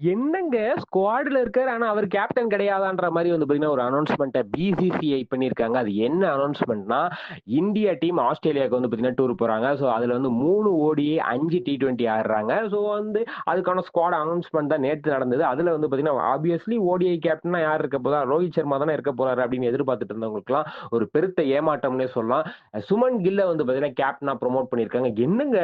என்னங்க ஸ்குவாட்ல இருக்காரு. ஆனா அவர் கேப்டன் கிடையாதான்ற மாரி வந்து பார்த்தீங்கன்னா, ஒரு அனவுன்ஸ்மென்ட்ட பிசிசிஐ பண்ணியிருக்காங்க. அது என்ன அனவுன்ஸ்மென்ட்னா, இந்தியா டீம் ஆஸ்திரேலியாவுக்கு வந்து பார்த்தீங்கன்னா டூர் போறாங்க. ஸோ அதுல வந்து 3 ஓடிஐ, 5 T20 ஆடுறாங்க. ஸோ வந்து அதுக்கான ஸ்குவாட் அனவுன்ஸ்மென்ட் தான் நேத்து நடந்தது. அதுல வந்து பார்த்தீங்கன்னா, ஆப்வியஸ்லி ஓடிஐ கேப்டனா யார் இருக்க போறா? ரோஹித் சர்மா தானே இருக்க போறாரு அப்படின்னு எதிர்பார்த்துட்டு இருந்தவங்களுக்குலாம் ஒரு பெருத்த ஏமாற்றம்னே சொல்லலாம். சுமன் கில்ல வந்து பார்த்தீங்கன்னா கேப்டனா ப்ரமோட் பண்ணியிருக்காங்க. என்னங்க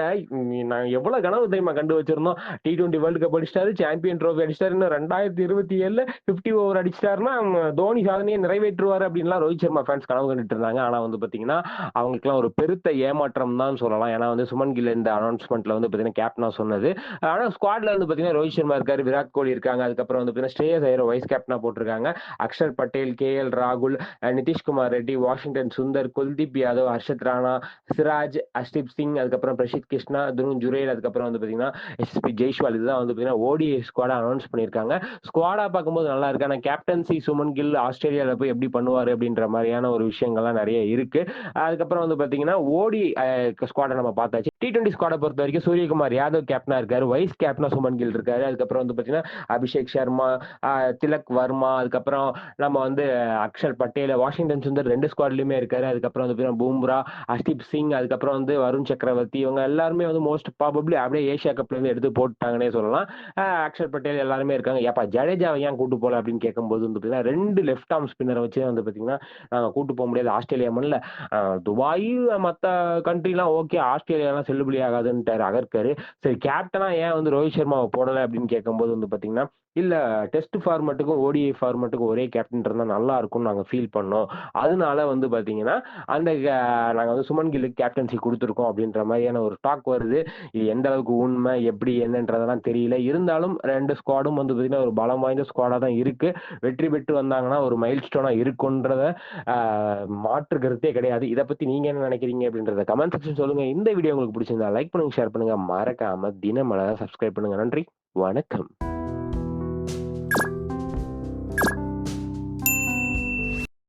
நான் எவ்வளவு கனவு தெரியுமா கண்டு வச்சிருந்தோம். T20 வேர்ல்ட் கப் அடிச்சிட்டாரு, சாம்பியன் ட்ரோஃபி அடிச்சிட்டாரு. இன்னும் 2027ல 50 ஓவர் அடிச்சிட்டாருன்னா, தோனி சாதனையை நிறைவேற்றுவாரு அப்படின்லாம் ரோஹித் சர்மா ஃபேன்ஸ் கனவு கண்டுட்டு இருந்தாங்க. ஆனா வந்து பாத்தீங்கன்னா, அவங்களுக்குலாம் ஒரு பெருத்த ஏமாற்றம் தான் சொல்லலாம். ஏன்னா வந்து சுமன் கில் இந்த அனௌன்ஸ்மென்ட்ல வந்து பாத்தீங்கன்னா கேப்டனா சொன்னது. ஆனா ஸ்குவாட்ல வந்து பாத்தீங்கன்னா ரோஹித் சர்மா இருக்காரு, விராட் கோலி இருக்காங்க. அதுக்கப்புறம் வந்து பாத்தீங்கன்னா ஸ்ரேயஸ் ஐயர் வைஸ் கேப்டனா போட்டிருக்காங்க. அக்ஷர் பட்டேல், KL ராகுல், நிதிஷ்குமார் ரெட்டி, வாஷிங்டன் சுந்தர், குல்தீப் யாதவ், ஹர்ஷத் ராணா, சிராஜ், அஷ்தீப் சிங், அதுக்கப்புறம் பிரசித் கிருஷ்ணா, துருவ் ஜுரேல், அதுக்கப்புறம் வந்து பாத்தீங்கன்னா எஸ்பி ஜெய்ஷ்வால் இதுதான் வந்து பார்த்தீங்கன்னா ஓடிஐ ஸ்குவாடா அனௌன்ஸ் பண்ணியிருக்காங்க. ஸ்குவாடா பார்க்கும்போது நல்லா இருக்கு. ஆனா கேப்டன்சி சுமன் கில் ஆஸ்திரேலியால போய் எப்படி பண்ணுவாரு அப்படின்ற மாதிரியான ஒரு விஷயங்கள்லாம் நிறைய இருக்கு. அதுக்கப்புறம் வந்து பார்த்தீங்கன்னா ஓடி ஸ்குவாடை நம்ம பார்த்தாச்சு. T20 ஸ்குவாடை பொறுத்த வரைக்கும் சூரியகுமார் யாதவ் கேப்டனா இருக்காரு. வைஸ் கேப்டனா சுமன் கில் இருக்காரு. அதுக்கப்புறம் வந்து பார்த்தீங்கன்னா அபிஷேக் சர்மா, திலக் வர்மா, அதுக்கப்புறம் நம்ம வந்து அக்ஷர் பட்டேல், வாஷிங்டன் சுந்தர் 2 ஸ்குவாட்லயுமே இருக்காரு. அதுக்கப்புறம் வந்து பார்த்தீங்கன்னா பூம்ரா, ஹர்ஷ்தீப் சிங், அதுக்கப்புறம் வந்து வருண் சக்கரவர்த்தி இவங்க எல்லாருமே வந்து மோஸ்ட் ப்ராபப்ளி அப்படியே ஏசியா கப்ல இருந்து எடுத்து போட்டுட்டாங்கன்னே சொல்லலாம். அக்ஷர் பட்டேல் எல்லாருமே இருக்காங்க. ஏப்பா ஜடேஜாவை ஏன் கூட்டு போல அப்படின்னு கேட்கும்போது வந்து பார்த்தீங்கன்னா 2 லெஃப்ட் ஆர்ம் ஸ்பின்னரை வச்சு வந்து பார்த்தீங்கன்னா நாங்க கூட்டு போக முடியாது ஆஸ்திரேலியா மண்ணில். துபாய் மற்ற கண்ட்ரிலாம் ஓகே, ஆஸ்திரேலியாலாம் செல்லுபடி ஆகாதுன்ட்டாரு அகர்கரு. சரி கேப்டனா ஏன் வந்து ரோஹித் சர்மாவை போடலை அப்படின்னு கேட்கும்போது வந்து பார்த்தீங்கன்னா இல்ல டெஸ்ட் ஃபார்மட்டுக்கும் ஓடிஐ ஃபார்மட்டுக்கும் ஒரே கேப்டன் இருந்தா நல்லா இருக்கும்னு நாங்க ஃபீல் பண்ணோம். அதனால வந்து பாத்தீங்கன்னா அந்த நாங்க வந்து சுமன் கில்லுக்கு கேப்டன்சி கொடுத்துருக்கோம் அப்படின்ற மாதிரியான ஒரு டாக் வருது. இது எந்த அளவுக்கு உண்மை எப்படி என்னன்றதெல்லாம் தெரியல. இருந்தாலும் 2 ஸ்குவாடும் வந்து பாத்தீங்கன்னா ஒரு பலம் வாய்ந்த ஸ்குவாடா தான் இருக்கு. வெற்றி பெற்று வந்தாங்கன்னா ஒரு மைல் ஸ்டோனா இருக்குன்றத மாற்று கருத்தே கிடையாது. இதை பத்தி நீங்க என்ன நினைக்கிறீங்க அப்படின்றத கமெண்ட் செக்ஷன் சொல்லுங்க. இந்த வீடியோ உங்களுக்கு பிடிச்சிருந்தா லைக் பண்ணுங்க, ஷேர் பண்ணுங்க, மறக்காம தினமலரை சப்ஸ்கிரைப் பண்ணுங்க. நன்றி, வணக்கம்.